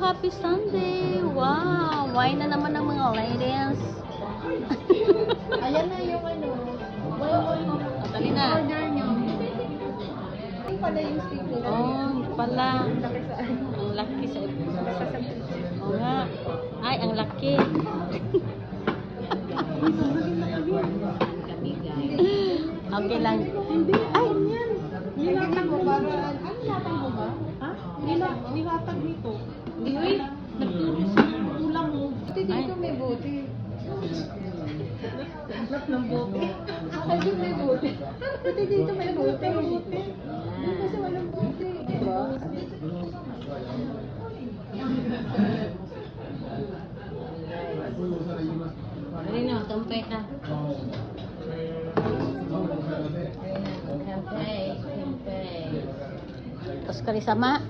happy Sunday. Wow, wine na naman ng mga ladies. Ayan na yung ano. Dali na. Order nyo. Ay pala yung steak nila. Oh, pala. Laki sa ano. Ang laki sa... Masasabit. Oo nga. Ay, ang laki. Okay lang. Hindi. Ay, yan. Nilatag mo ba? Ano nilatag mo ba? Ha? Nilatag dito. Hindi. Uy. Kulang mo. Buti dito may bote. Hanap ng bote. Ay, dito may bote. Buti dito may bote. Dito kasi walang bote. Diba? Dali na, tampay ka. Tapos kari sama.